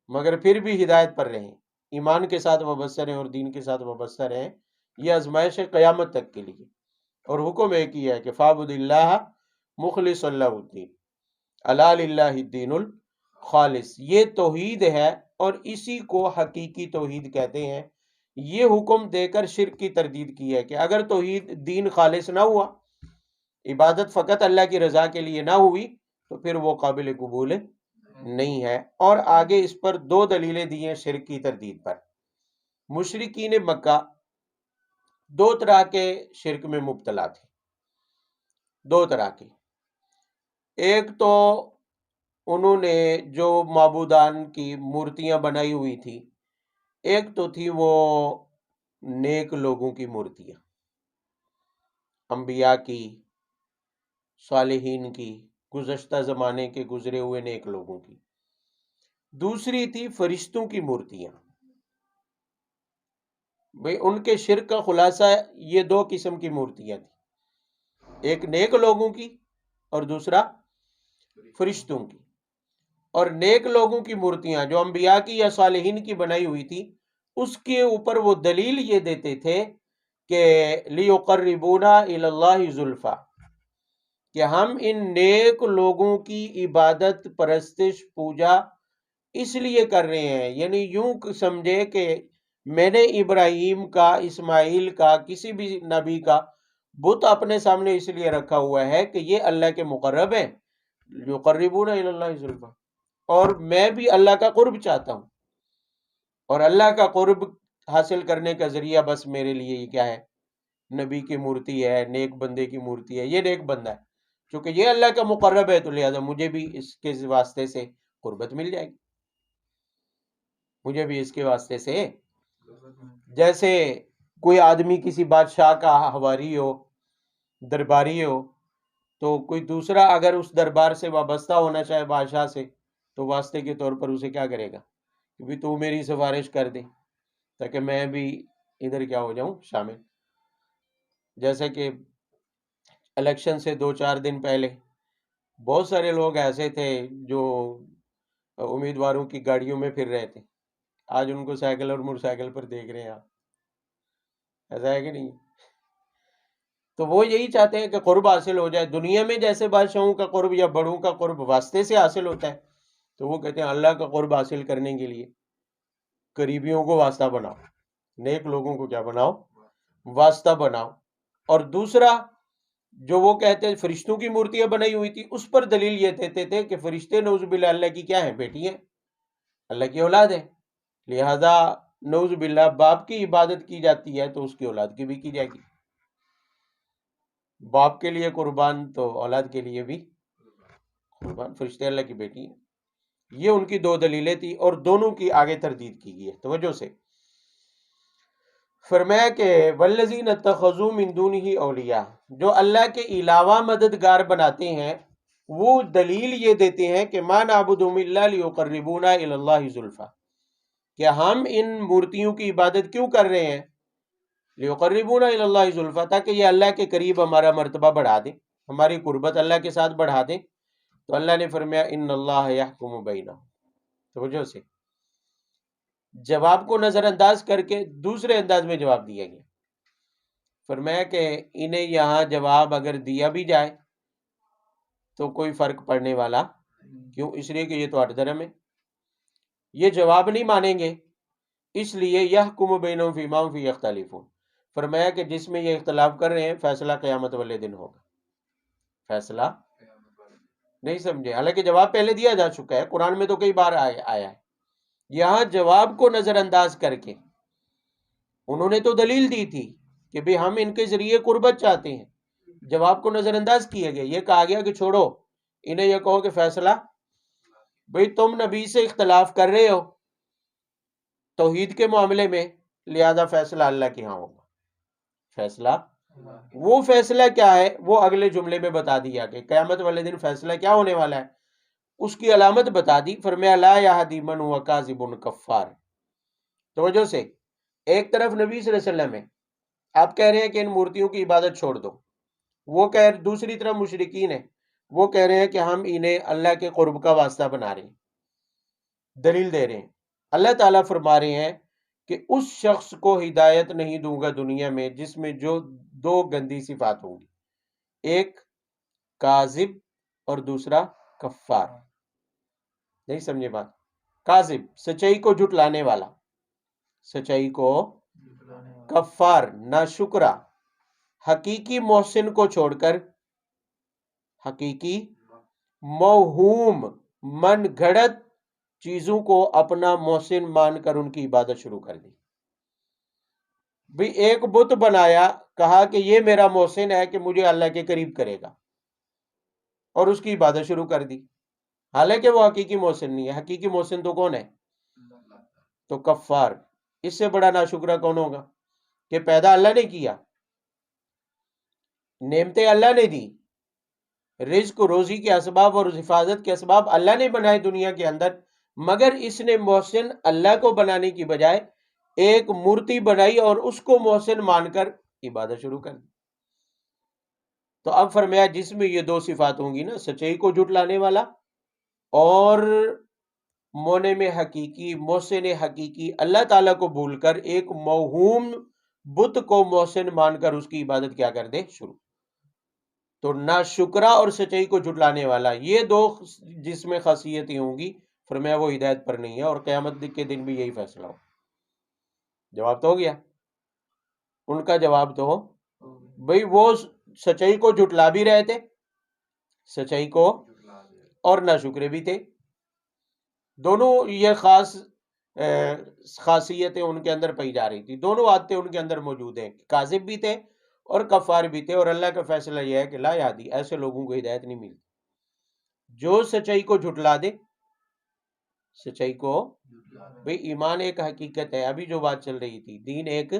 مگر پھر بھی ہدایت پر رہیں، ایمان کے ساتھ وابستہ رہیں اور دین کے ساتھ وابستہ رہیں، یہ آزمائش ہے قیامت تک کے لیے۔ اور حکم ایک ہی ہے کہ فاعبد اللہ مخلص اللہ الدین، الا للہ الدین الخالص، یہ توحید ہے اور اسی کو حقیقی توحید کہتے ہیں۔ یہ حکم دے کر شرک کی تردید کی ہے کہ اگر توحید دین خالص نہ ہوا، عبادت فقط اللہ کی رضا کے لیے نہ ہوئی تو پھر وہ قابل قبول نہیں ہے۔ اور آگے اس پر دو دلیلیں دی ہیں شرک کی تردید پر۔ مشرکین مکہ دو طرح کے شرک میں مبتلا تھے، دو طرح کے۔ ایک تو انہوں نے جو معبودان کی مورتیاں بنائی ہوئی تھی، ایک تو تھی وہ نیک لوگوں کی مورتیاں، انبیاء کی، صالحین کی، گزشتہ زمانے کے گزرے ہوئے نیک لوگوں کی۔ دوسری تھی فرشتوں کی مورتیاں۔ بھئی ان کے شرک کا خلاصہ یہ دو قسم کی مورتیاں تھیں، ایک نیک لوگوں کی اور دوسرا فرشتوں کی۔ اور نیک لوگوں کی مورتیاں جو انبیاء کی یا صالحین کی بنائی ہوئی تھی، اس کے اوپر وہ دلیل یہ دیتے تھے کہ لِيُقَرِّبُونَا إِلَى اللَّهِ زُلْفَى، کہ ہم ان نیک لوگوں کی عبادت، پرستش، پوجا اس لیے کر رہے ہیں، یعنی یوں سمجھے کہ میں نے ابراہیم کا، اسماعیل کا، کسی بھی نبی کا بت اپنے سامنے اس لیے رکھا ہوا ہے کہ یہ اللہ کے مقرب ہیں، یقربون الی اللہ زلفیٰ، اور میں بھی اللہ کا قرب چاہتا ہوں، اور اللہ کا قرب حاصل کرنے کا ذریعہ بس میرے لیے یہ کیا ہے؟ نبی کی مورتی ہے، نیک بندے کی مورتی ہے، یہ نیک بندہ ہے، چونکہ یہ اللہ کا مقرب ہے تو لہذا مجھے بھی اس کے واسطے سے قربت مل جائے گی، مجھے بھی اس کے واسطے سے۔ جیسے کوئی آدمی کسی بادشاہ کا حواری ہو، درباری ہو، تو کوئی دوسرا اگر اس دربار سے وابستہ ہونا چاہے بادشاہ سے، تو واسطے کے طور پر اسے کیا کرے گا کہ بھی تو میری سفارش کر دے تاکہ میں بھی ادھر کیا ہو جاؤں، شامل۔ جیسے کہ الیکشن سے 2-4 دن پہلے بہت سارے لوگ ایسے تھے جو امیدواروں کی گاڑیوں میں پھر رہے تھے، آج ان کو سائیکل اور موٹر سائیکل پر دیکھ رہے ہیں آپ، ایسا ہے کہ نہیں؟ تو وہ یہی چاہتے ہیں کہ قرب حاصل ہو جائے۔ دنیا میں جیسے بادشاہوں کا قرب یا بڑوں کا قرب واسطے سے حاصل ہوتا ہے، تو وہ کہتے ہیں اللہ کا قرب حاصل کرنے کے لیے قریبیوں کو واسطہ بناؤ، نیک لوگوں کو کیا بناؤ؟ واسطہ بناؤ۔ اور دوسرا جو وہ کہتے ہیں فرشتوں کی مورتیاں بنائی ہوئی تھی، اس پر دلیل یہ دیتے تھے کہ فرشتے نعوذ باللہ اللہ کی کیا ہیں؟ بیٹی ہیں، اللہ کی اولاد ہے، لہذا نعوذ باللہ باپ کی عبادت کی جاتی ہے تو اس کی اولاد کی بھی کی جائے گی، باپ کے لیے قربان تو اولاد کے لیے بھی قربان، فرشتے اللہ کی بیٹی ہیں۔ یہ ان کی دو دلیلیں تھی اور دونوں کی آگے تردید کی گئی ہے توجہ سے۔ فرمایا کہ والذین اتخذوا من دونہ اولیاء، جو اللہ کے علاوہ مددگار بناتے ہیں وہ دلیل یہ دیتے ہیں کہ ما نعبدہم الا لیقربونا الی اللہ زلفی، کہ ہم ان مورتیوں کی عبادت کیوں کر رہے ہیں، لیقربونا الی اللہ زلفی، تاکہ یہ اللہ کے قریب ہمارا مرتبہ بڑھا دیں، ہماری قربت اللہ کے ساتھ بڑھا دیں۔ تو اللہ نے فرمایا ان اللہ یحکم بینہم، توجہ سے جواب کو نظر انداز کر کے دوسرے انداز میں جواب دیا گیا۔ فرمایا کہ انہیں یہاں جواب اگر دیا بھی جائے تو کوئی فرق پڑنے والا کیوں، اس لیے کہ یہ تو ہٹ دھرم ہے، یہ جواب نہیں مانیں گے، اس لیے یحکم بینہم فیما ھم فیہ یختلفون، فرمایا کہ جس میں یہ اختلاف کر رہے ہیں فیصلہ قیامت والے دن ہوگا، فیصلہ نہیں سمجھے، حالانکہ جواب پہلے دیا جا چکا ہے، قرآن میں تو کئی بار آیا ہے، یہاں جواب کو نظر انداز کر کے انہوں نے تو دلیل دی تھی کہ بھی ہم ان کے ذریعے قربت چاہتے ہیں، جواب کو نظر انداز کیا گیا، یہ کہا گیا کہ چھوڑو انہیں، یہ کہو کہ فیصلہ بھئی تم نبی سے اختلاف کر رہے ہو توحید کے معاملے میں، لہذا فیصلہ اللہ کے ہاں ہوگا، فیصلہ وہ فیصلہ کیا ہے وہ اگلے جملے میں بتا دیا کہ قیامت والے دن فیصلہ کیا ہونے والا ہے، اس کی علامت بتا دی، فرمایا لا یہدی من ہوا کاذب کفار۔ توجہ سے، ایک طرف نبی صلی اللہ علیہ وسلم ہے، آپ کہہ رہے ہیں کہ ان مورتیوں کی عبادت چھوڑ دو، وہ دوسری طرف مشرکین ہیں، وہ کہہ رہے ہیں کہ ہم انہیں اللہ کے قرب کا واسطہ بنا رہے ہیں، دلیل دے رہے ہیں۔ اللہ تعالیٰ فرما رہے ہیں کہ اس شخص کو ہدایت نہیں دوں گا دنیا میں جس میں جو دو گندی صفات ہوں گی، ایک کاذب اور دوسرا کفار۔ نہیں سمجھے بات، کاذب سچائی کو جھٹلانے والا، سچائی کو، کفار ناشکرا، حقیقی محسن کو چھوڑ کر حقیقی موہوم من گھڑت چیزوں کو اپنا محسن مان کر ان کی عبادت شروع کر دی۔ بھی ایک بت بنایا، کہا کہ یہ میرا محسن ہے کہ مجھے اللہ کے قریب کرے گا، اور اس کی عبادت شروع کر دی، حالانکہ وہ حقیقی محسن نہیں ہے۔ حقیقی محسن تو کون ہے؟ تو کفار۔ اس سے بڑا ناشکرہ کون ہوگا کہ پیدا اللہ نے کیا، نعمتیں اللہ نے دی، رزق روزی کے اسباب اور حفاظت کے اسباب اللہ نے بنائے دنیا کے اندر، مگر اس نے محسن اللہ کو بنانے کی بجائے ایک مورتی بنائی اور اس کو محسن مان کر عبادت شروع کر دی۔ تو اب فرمایا جس میں یہ دو صفات ہوں گی نا، سچائی کو جھٹلانے والا اور مونے میں حقیقی، محسن حقیقی، اللہ تعالیٰ کو بھول کر ایک موہوم بت کو محسن مان کر اس کی عبادت کیا کر دے شروع، تو ناشکرا اور سچائی کو جھٹلانے والا، یہ دو جس میں خاصیتیں ہوں گی، فرمایا وہ ہدایت پر نہیں ہے، اور قیامت کے دن بھی یہی فیصلہ ہو۔ جواب تو ہو گیا ان کا، جواب تو ہو بھئی وہ سچائی کو جھٹلا بھی رہے تھے، سچائی کو، اور ناشکرے بھی تھے، دونوں یہ خاصیتیں ان کے اندر پائی جا رہی تھی، دونوں عادتیں ان کے اندر موجود ہیں، کاذب بھی تھے اور کفار بھی تھے، اور اللہ کا فیصلہ یہ ہے کہ لا یہدی، ایسے لوگوں کو ہدایت نہیں ملتی جو سچائی کو جھٹلا دے، سچائی کو، بھئی ایمان ایک حقیقت ہے، ابھی جو بات چل رہی تھی، دین ایک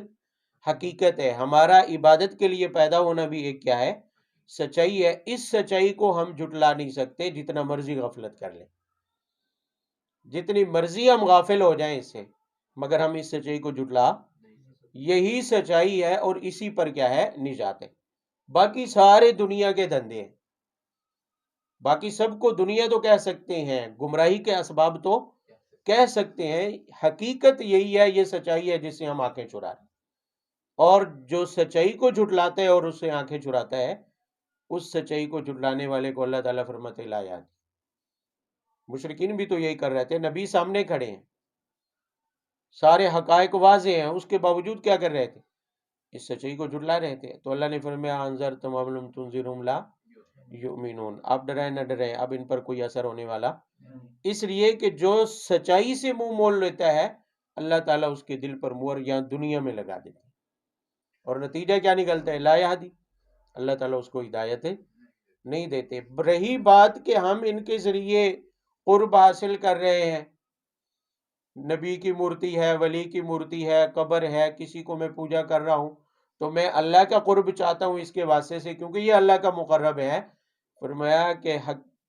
حقیقت ہے، ہمارا عبادت کے لیے پیدا ہونا بھی ایک کیا ہے، سچائی ہے، اس سچائی کو ہم جھٹلا نہیں سکتے جتنا مرضی غفلت کر لیں، جتنی مرضی ہم غافل ہو جائیں اس سے، مگر ہم اس سچائی کو جھٹلا، یہی سچائی ہے اور اسی پر کیا ہے نجات ہے، باقی سارے دنیا کے دھندے ہیں، باقی سب کو دنیا تو کہہ سکتے ہیں، گمراہی کے اسباب تو کہہ سکتے ہیں، حقیقت یہی ہے، یہ سچائی ہے جس سے ہم آنکھیں چرا رہے ہیں، اور جو سچائی کو جھٹلاتا ہے اور اس سے آنکھیں چراتا ہے، اس سچائی کو جھٹلانے والے کو اللہ تعالیٰ فرماتے لا یاد۔ مشرکین بھی تو یہی کر رہے تھے، نبی سامنے کھڑے ہیں، سارے حقائق واضح ہیں، اس کے باوجود کیا کر رہے تھے، اس سچائی کو جھٹلا رہے تھے، تو اللہ نے فرمایا انذرتم ام لم تنذرہم لا یؤمنون، آپ ڈرائیں نہ ڈرائیں، اب ان پر کوئی اثر ہونے والا، اس لیے کہ جو سچائی سے منہ موڑ لیتا ہے اللہ تعالیٰ اس کے دل پر مہر یہاں دنیا میں لگا دیتے ہیں، اور نتیجہ کیا نکلتا ہے؟ لا یہدی، اللہ تعالیٰ اس کو ہدایت نہیں دیتے۔ رہی بات کہ ہم ان کے ذریعے قرب حاصل کر رہے ہیں، نبی کی مورتی ہے، ولی کی مورتی ہے، قبر ہے، کسی کو میں پوجا کر رہا ہوں تو میں اللہ کا قرب چاہتا ہوں اس کے واسطے سے، کیونکہ یہ اللہ کا مقرب ہے۔ فرمایا کہ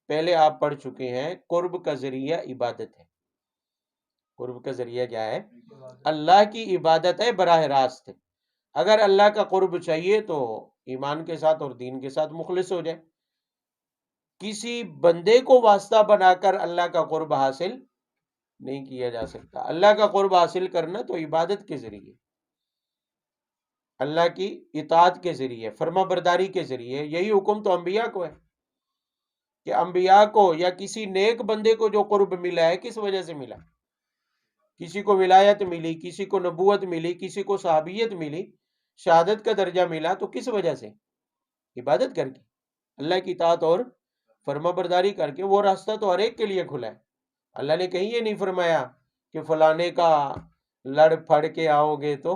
پہلے آپ پڑھ چکے ہیں، قرب کا ذریعہ عبادت ہے۔ قرب کا ذریعہ کیا ہے؟ اللہ کی عبادت ہے براہ راست۔ اگر اللہ کا قرب چاہیے تو ایمان کے ساتھ اور دین کے ساتھ مخلص ہو جائے۔ کسی بندے کو واسطہ بنا کر اللہ کا قرب حاصل نہیں کیا جا سکتا۔ اللہ کا قرب حاصل کرنا تو عبادت کے ذریعے، اللہ کی اطاعت کے ذریعے، فرما برداری کے ذریعے۔ یہی حکم تو انبیاء کو ہے کہ انبیاء کو یا کسی نیک بندے کو جو قرب ملا ہے کس وجہ سے ملا؟ کسی کو ولایت ملی، کسی کو نبوت ملی، کسی کو صحابیت ملی، شہادت کا درجہ ملا، تو کس وجہ سے؟ عبادت کر کے، اللہ کی اطاعت اور فرما برداری کر کے۔ وہ راستہ تو ہر ایک کے لیے کھلا ہے۔ اللہ نے کہیں یہ نہیں فرمایا کہ فلانے کا لڑ پھڑ کے آؤ گے تو،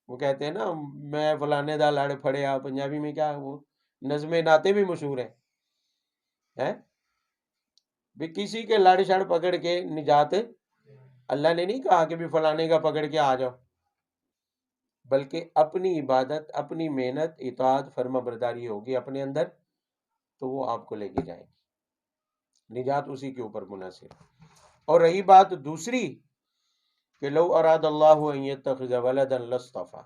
وہ کہتے ہیں نا میں فلانے دا لڑ پھڑیا، پنجابی میں کیا وہ نظم نعتیں بھی مشہور ہیں بھی کسی کے لڑ شڑ پکڑ کے نجات اللہ نے نہیں کہا کہ بھی فلانے کا پکڑ کے آ جاؤ، بلکہ اپنی عبادت، اپنی محنت، اطاعت، فرما برداری ہوگی اپنے اندر تو وہ آپ کو لے کے جائے گی، نجات اسی کے اوپر منحصر۔ اور رہی بات دوسری کہ لو اراد اللہ ان یتخذ ولدا لاصطفى،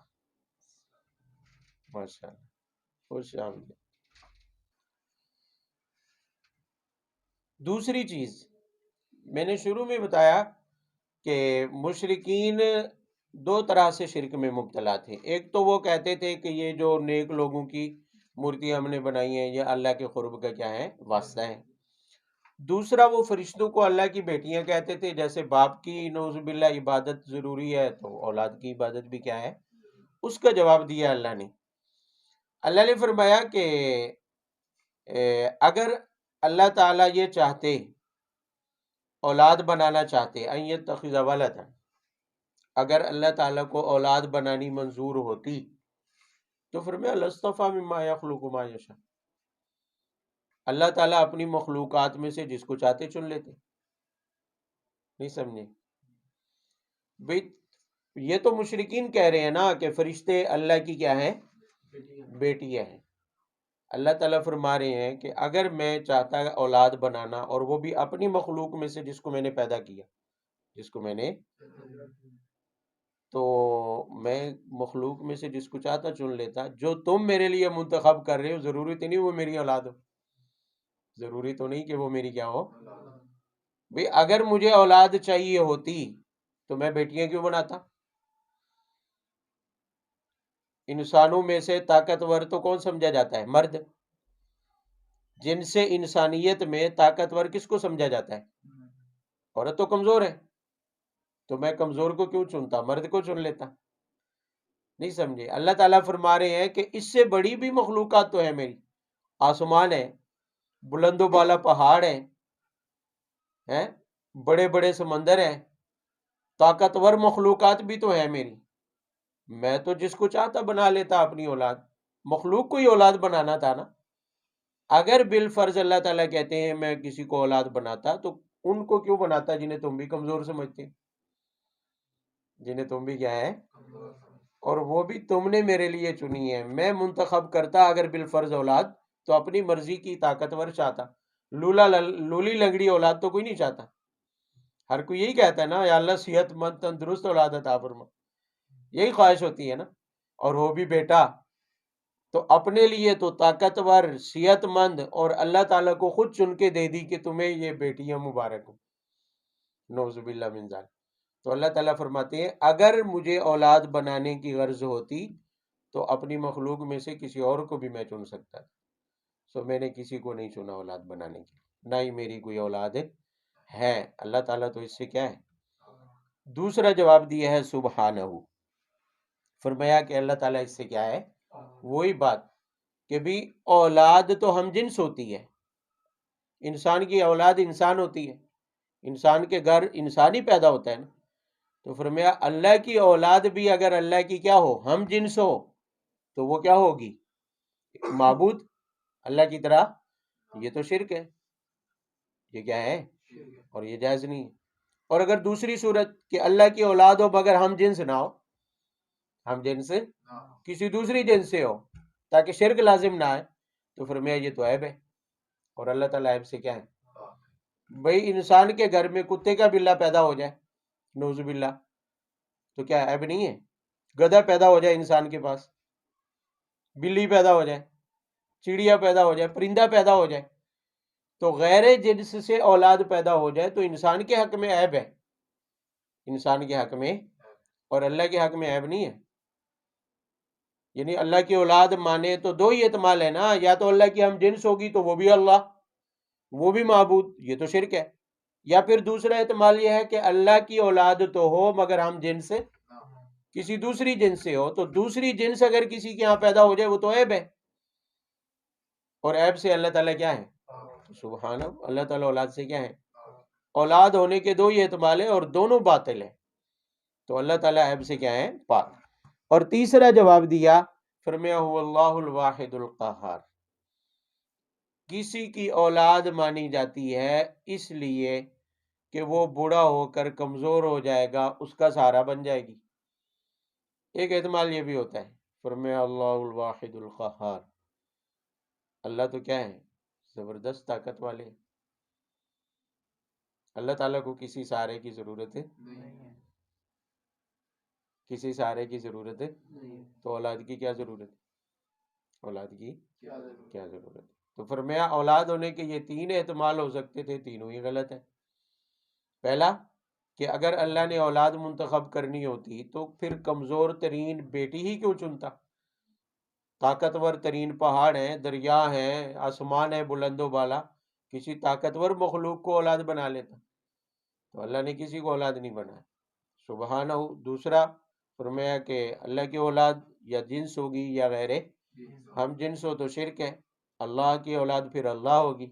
ماشاء اللہ، خوش آمدید۔ دوسری چیز میں نے شروع میں بتایا کہ مشرکین دو طرح سے شرک میں مبتلا تھے۔ ایک تو وہ کہتے تھے کہ یہ جو نیک لوگوں کی مورتیاں ہم نے بنائی ہیں یہ اللہ کے قرب کا کیا ہے؟ واسطہ ہے۔ دوسرا وہ فرشتوں کو اللہ کی بیٹیاں کہتے تھے، جیسے باپ کی نعوذ باللہ عبادت ضروری ہے تو اولاد کی عبادت بھی کیا ہے؟ اس کا جواب دیا اللہ نے۔ اللہ نے فرمایا کہ اگر اللہ تعالیٰ یہ چاہتے، اولاد بنانا چاہتے، ان یتخذ ولدا، اگر اللہ تعالیٰ کو اولاد بنانی منظور ہوتی تو فرمایا لاصطفیٰ مما یخلق ما یشاء، اللہ تعالیٰ اپنی مخلوقات میں سے جس کو چاہتے چن لیتے۔ نہیں سمجھے بھئی؟ یہ تو مشرکین کہہ رہے ہیں نا کہ فرشتے اللہ کی کیا ہے؟ بیٹیاں ہیں۔ اللہ تعالیٰ فرما رہے ہیں کہ اگر میں چاہتا ہے اولاد بنانا، اور وہ بھی اپنی مخلوق میں سے جس کو میں نے پیدا کیا، جس کو میں نے، تو میں مخلوق میں سے جس کو چاہتا چن لیتا۔ جو تم میرے لیے منتخب کر رہے ہو ضروری تو نہیں وہ میری اولاد ہو، ضروری تو نہیں کہ وہ میری کیا ہو بھئی۔ اگر مجھے اولاد چاہیے ہوتی تو میں بیٹیاں کیوں بناتا؟ انسانوں میں سے طاقتور تو کون سمجھا جاتا ہے؟ مرد۔ جن سے انسانیت میں طاقتور کس کو سمجھا جاتا ہے؟ عورت تو کمزور ہے، تو میں کمزور کو کیوں چنتا؟ مرد کو چن لیتا۔ نہیں سمجھے؟ اللہ تعالیٰ فرما رہے ہیں کہ اس سے بڑی بھی مخلوقات تو ہے میری، آسمان ہے، بلند و بالا پہاڑ ہیں، بڑے بڑے سمندر ہیں، طاقتور مخلوقات بھی تو ہے میری، میں تو جس کو چاہتا بنا لیتا اپنی اولاد۔ مخلوق کو ہی اولاد بنانا تھا نا۔ اگر بالفرض اللہ تعالیٰ کہتے ہیں میں کسی کو اولاد بناتا تو ان کو کیوں بناتا جنہیں تم بھی کمزور سمجھتے، جنہیں تم بھی کیا ہے، اور وہ بھی تم نے میرے لیے چنی ہے۔ میں منتخب کرتا اگر بالفرض اولاد تو اپنی مرضی کی طاقتور چاہتا، لولی لنگڑی اولاد تو کوئی نہیں چاہتا۔ ہر کوئی یہی کہتا ہے نا یا اللہ صحت مند تندرست اولاد عطا فرما، یہی خواہش ہوتی ہے نا، اور وہ بھی بیٹا۔ تو اپنے لیے تو طاقتور، صحت مند، اور اللہ تعالیٰ کو خود چن کے دے دی کہ تمہیں یہ بیٹیاں مبارک ہوں، نعوذ باللہ من ذالک۔ تو اللہ تعالیٰ فرماتے ہیں اگر مجھے اولاد بنانے کی غرض ہوتی تو اپنی مخلوق میں سے کسی اور کو بھی میں چن سکتا تھا، سو میں نے کسی کو نہیں چنا اولاد بنانے کی، نہ ہی میری کوئی اولاد ہے۔ اللہ تعالیٰ تو اس سے کیا ہے؟ دوسرا جواب دیا ہے سبحانہ، فرمایا کہ اللہ تعالیٰ اس سے کیا ہے؟ وہی بات کہ بھی اولاد تو ہم جنس ہوتی ہے، انسان کی اولاد انسان ہوتی ہے، انسان کے گھر انسان ہی پیدا ہوتا ہے نا۔ تو فرمایا اللہ کی اولاد بھی اگر اللہ کی کیا ہو، ہم جنس ہو، تو وہ کیا ہوگی، معبود اللہ کی طرح، یہ تو شرک ہے، یہ کیا ہے، اور یہ جائز نہیں ہے۔ اور اگر دوسری صورت کہ اللہ کی اولاد ہو مگر ہم جنس نہ ہو، ہم جنس کسی دوسری جنس سے ہو تاکہ شرک لازم نہ آئے، تو فرمایا یہ تو عیب ہے، اور اللہ تعالیٰ عیب سے کیا ہے، بھئی انسان کے گھر میں کتے کا بلہ پیدا ہو جائے، نعوذ باللہ، تو کیا عیب نہیں ہے، گدھا پیدا ہو جائے انسان کے پاس، بلی پیدا ہو جائے، چڑیا پیدا ہو جائے، پرندہ پیدا ہو جائے، تو غیر جنس سے اولاد پیدا ہو جائے تو انسان کے حق میں عیب ہے، انسان کے حق میں، اور اللہ کے حق میں عیب نہیں ہے۔ یعنی اللہ کی اولاد مانے تو دو ہی احتمال ہے نا، یا تو اللہ کی ہم جنس ہوگی تو وہ بھی اللہ، وہ بھی معبود، یہ تو شرک ہے، یا پھر دوسرا احتمال یہ ہے کہ اللہ کی اولاد تو ہو مگر ہم جنس کسی دوسری جنس سے ہو، تو دوسری جنس اگر کسی کے ہاں پیدا ہو جائے وہ تو عیب ہے، اور عیب سے اللہ تعالیٰ کیا ہے، سبحانہ، اللہ تعالیٰ اولاد سے کیا ہے، اولاد ہونے کے دو ہی احتمال ہیں اور دونوں باطل ہیں، تو اللہ تعالیٰ عیب سے کیا ہے، پاک۔ اور تیسرا جواب دیا، فرمایا هو اللہ الواحد القہار، کسی کی اولاد مانی جاتی ہے اس لیے کہ وہ بوڑھا ہو کر کمزور ہو جائے گا، اس کا سہارا بن جائے گی، ایک احتمال یہ بھی ہوتا ہے۔ فرمایا اللہ الواحد القہار، اللہ تو کیا ہے، زبردست طاقت والے، اللہ تعالیٰ کو کسی سہارے کی ضرورت ہے، کسی سہارے کی ضرورت ہے، تو اولاد کی کیا ضرورت ہے، اولاد کی کیا ضرورت ہے؟ تو فرمایا اولاد ہونے کے یہ تین احتمال ہو سکتے تھے، تینوں ہی غلط ہیں۔ پہلا کہ اگر اللہ نے اولاد منتخب کرنی ہوتی تو پھر کمزور ترین بیٹی ہی کیوں چنتا، طاقتور ترین پہاڑ ہیں، دریا ہیں، آسمان ہے بلند و بالا، کسی طاقتور مخلوق کو اولاد بنا لیتا، تو اللہ نے کسی کو اولاد نہیں بنایا، سبحانہ۔ دوسرا فرمایا کہ اللہ کی اولاد یا جنس ہوگی یا غیر ہم جنس ہو تو شرک ہے، اللہ کی اولاد پھر اللہ ہوگی،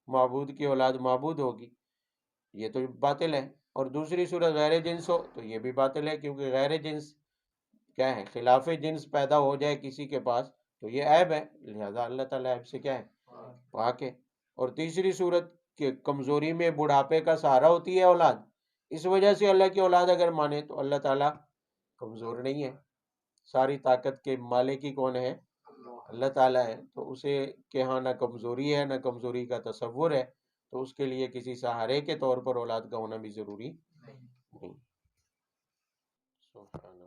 معبود کی اولاد معبود ہوگی، یہ تو باطل ہے۔ اور دوسری صورت غیر جنس ہو تو یہ بھی باطل ہے، کیونکہ غیر جنس کیا ہے، خلاف جنس پیدا ہو جائے کسی کے پاس تو یہ عیب ہے، لہذا اللہ تعالیٰ عیب سے کیا ہے، پاک ہے۔ اور تیسری صورت کہ کمزوری میں بڑھاپے کا سہارا ہوتی ہے اولاد، اس وجہ سے اللہ کی اولاد اگر مانے تو اللہ تعالیٰ کمزور نہیں ہے، ساری طاقت کے مالک ہی کون ہے، اللہ تعالیٰ ہے، تو اسے کہ ہاں نہ کمزوری ہے نہ کمزوری کا تصور ہے، تو اس کے لیے کسی سہارے کے طور پر اولاد کا ہونا بھی ضروری نہیں۔ سبحان اللہ۔